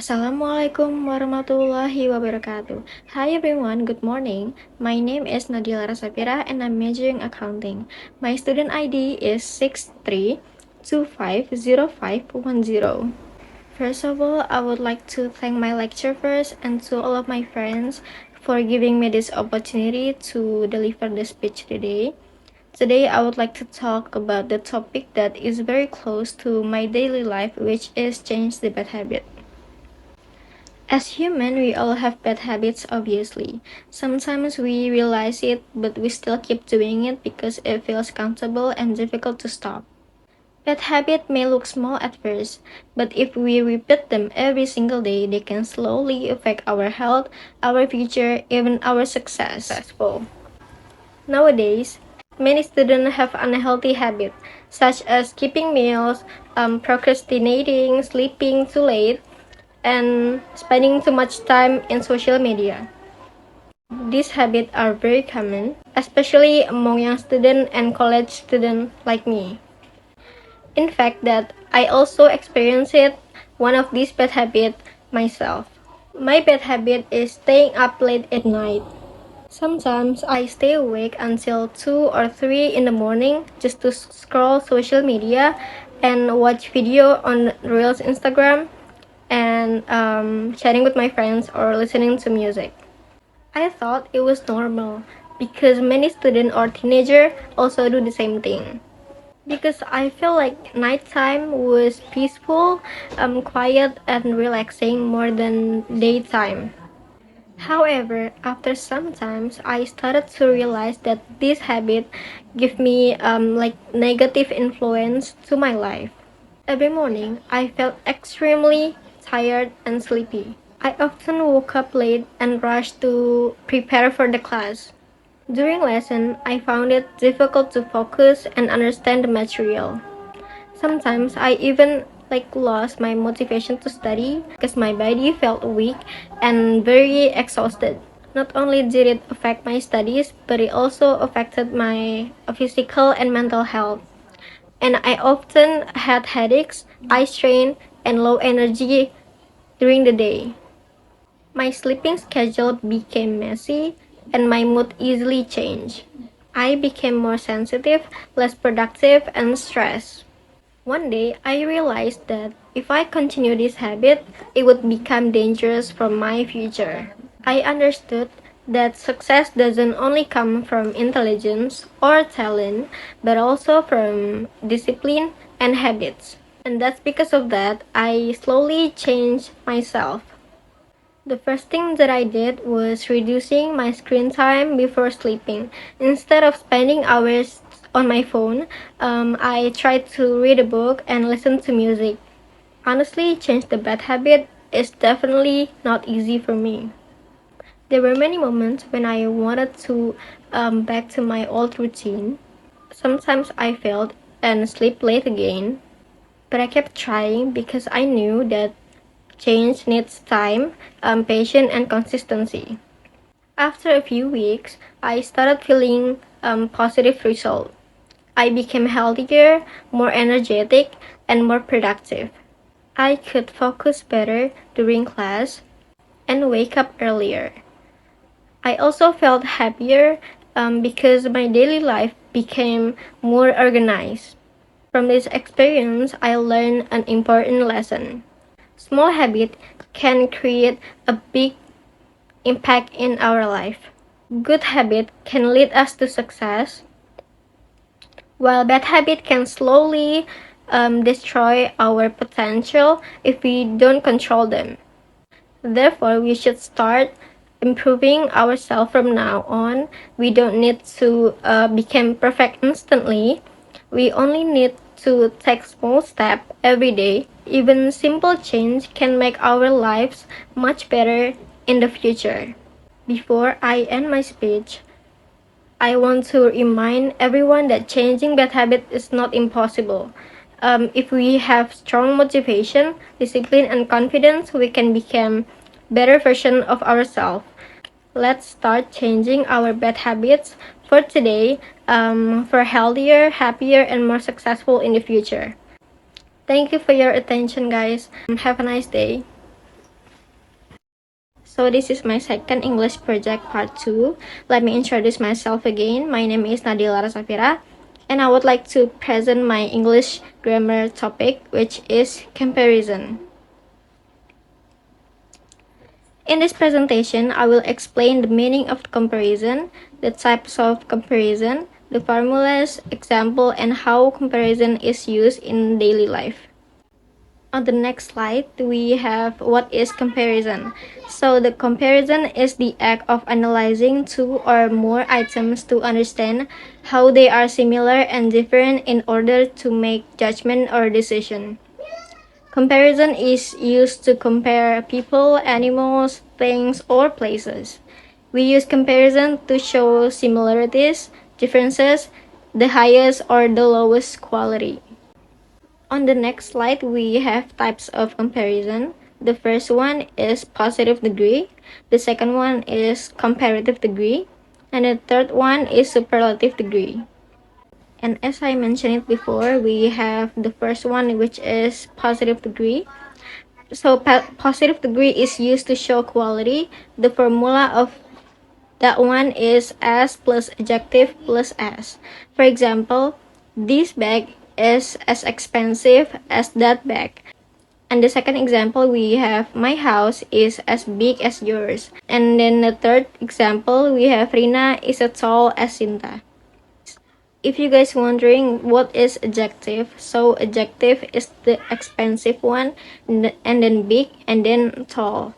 Assalamualaikum warahmatullahi wabarakatuh. Hi everyone, good morning. My name is Nadya Laras Safira and I'm majoring accounting. My student ID is 63250510. First of all, I would like to thank my lecturer first and to all of my friends for giving me this opportunity to deliver the speech today. Today, I would like to talk about the topic that is very close to my daily life, which is change the bad habit. As human, we all have bad habits, obviously. Sometimes we realize it, but we still keep doing it because it feels comfortable and difficult to stop. Bad habits may look small at first, but if we repeat them every single day, they can slowly affect our health, our future, even our success. Nowadays, many students have unhealthy habits, such as skipping meals, procrastinating, sleeping too late, and spending too much time in social media. These habits are very common, especially among young students and college students like me. In fact, that I also experienced one of these bad habits myself. My bad habit is staying up late at night. Sometimes I stay awake until 2 or 3 in the morning just to scroll social media and watch video on Reels Instagram and chatting with my friends or listening to music. I thought it was normal because many students or teenagers also do the same thing. Because I feel like nighttime was peaceful, quiet, and relaxing more than daytime. However, after some times, I started to realize that this habit give me negative influence to my life. Every morning, I felt extremely tired and sleepy. I often woke up late and rushed to prepare for the class. During lesson, I found it difficult to focus and understand the material. Sometimes I even lost my motivation to study because my body felt weak and very exhausted. Not only did it affect my studies, but it also affected my physical and mental health. And I often had headaches, eye strain, and low energy during the day. My sleeping schedule became messy, and my mood easily changed. I became more sensitive, less productive, and stressed. One day, I realized that if I continue this habit, it would become dangerous for my future. I understood that success doesn't only come from intelligence or talent, but also from discipline and habits. And that's because of that, I slowly changed myself. The first thing that I did was reducing my screen time before sleeping. Instead of spending hours on my phone, I tried to read a book and listen to music. Honestly, change the bad habit is definitely not easy for me. There were many moments when I wanted to back to my old routine. Sometimes I failed and sleep late again, but I kept trying because I knew that change needs time, patience, and consistency. After a few weeks, I started feeling positive results. I became healthier, more energetic, and more productive. I could focus better during class and wake up earlier. I also felt happier because my daily life became more organized. From this experience, I learned an important lesson. Small habits can create a big impact in our life. Good habit can lead us to success, while bad habit can slowly destroy our potential if we don't control them. Therefore, we should start improving ourselves from now on. We don't need to become perfect instantly. We only need to take small steps every day. Even simple change can make our lives much better in the future. Before I end my speech, I want to remind everyone that changing bad habits is not impossible. If we have strong motivation, discipline, and confidence, we can become better version of ourselves. Let's start changing our bad habits for today, for healthier, happier, and more successful in the future. Thank you for your attention, guys. Have a nice day. So this is my second English project part 2. Let me introduce myself again. My name is Nadya Laras Safira, and I would like to present my English grammar topic, which is comparison. In this presentation, I will explain the meaning of comparison, the types of comparison, the formulas, example, and how comparison is used in daily life. On the next slide, we have what is comparison. So the comparison is the act of analyzing two or more items to understand how they are similar and different in order to make judgment or decision. Comparison is used to compare people, animals, things, or places. We use comparison to show similarities, differences, the highest or the lowest quality. On the next slide, we have types of comparison. The first one is positive degree, the second one is comparative degree, and the third one is superlative degree. And as I mentioned it before, we have the first one, which is positive degree. So positive degree is used to show quality. The formula of that one is S plus adjective plus S. For example, this bag is as expensive as that bag. And the second example, we have my house is as big as yours. And then the third example, we have Rina is as tall as Sinta. If you guys wondering what is adjective, so adjective is the expensive one, and then big, and then tall.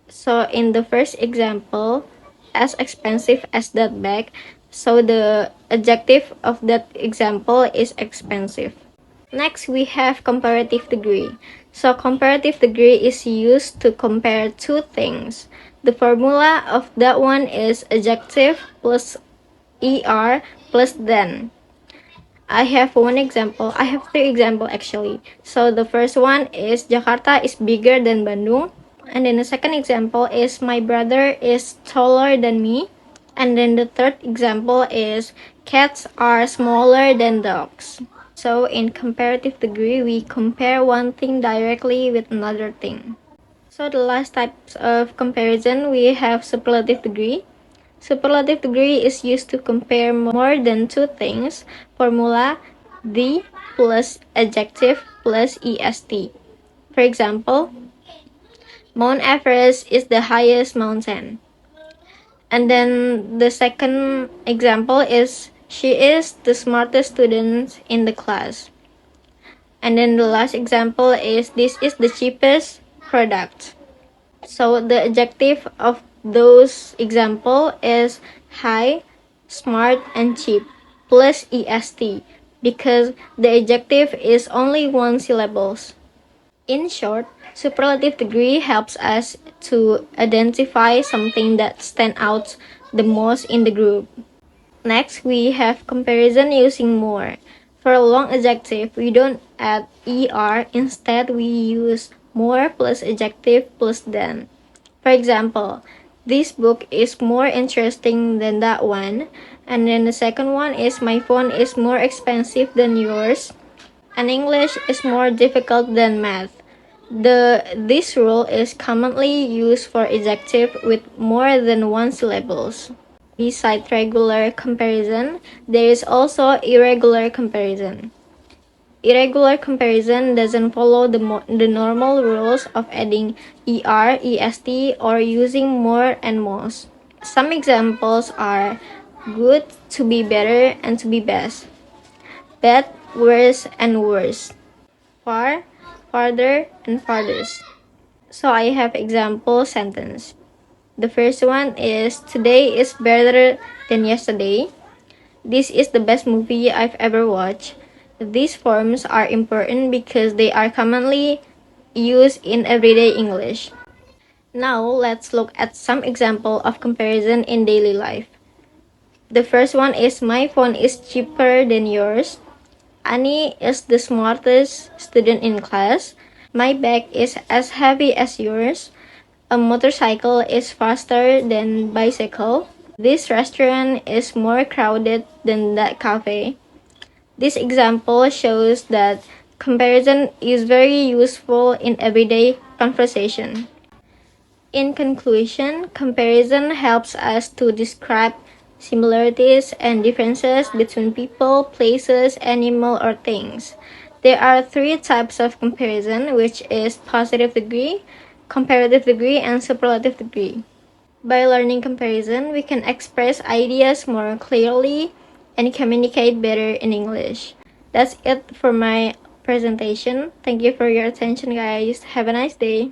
So in the first example, as expensive as that bag, so the adjective of that example is expensive. Next, we have comparative degree. So comparative degree is used to compare two things. The formula of that one is adjective plus er plus than. I have three examples actually. So the first one is Jakarta is bigger than Bandung. And then the second example is my brother is taller than me. And then the third example is cats are smaller than dogs. So in comparative degree, we compare one thing directly with another thing. So the last types of comparison, we have superlative degree. Superlative degree is used to compare more than two things. Formula the plus adjective plus est. For example, Mount Everest is the highest mountain. And then the second example is she is the smartest student in the class. And then the last example is this is the cheapest product. So the adjective of those example is high, smart, and cheap plus est because the adjective is only one syllables. In short, superlative degree helps us to identify something that stands out the most in the group. Next, we have comparison using more. For a long adjective, we don't add er, instead we use more plus adjective plus than. For example, this book is more interesting than that one. And then the second one is my phone is more expensive than yours. And English is more difficult than math. This rule is commonly used for adjective with more than one syllables. Besides regular comparison, there is also irregular comparison. Irregular comparison doesn't follow the normal rules of adding er, est, or using more and most. Some examples are good to be better and to be best, bad, worse, and worse, far, farther, and farthest. So I have example sentence. The first one is today is better than yesterday. This is the best movie I've ever watched. These forms are important because they are commonly used in everyday English. Now let's look at some example of comparison in daily life. The first one is my phone is cheaper than yours. Annie is the smartest student in class. My bag is as heavy as yours. A motorcycle is faster than bicycle. This restaurant is more crowded than that cafe. This example shows that comparison is very useful in everyday conversation. In conclusion, comparison helps us to describe similarities and differences between people, places, animals, or things. There are three types of comparison, which is positive degree, comparative degree, and superlative degree. By learning comparison, we can express ideas more clearly and communicate better in English. That's it for my presentation. Thank you for your attention, guys. Have a nice day.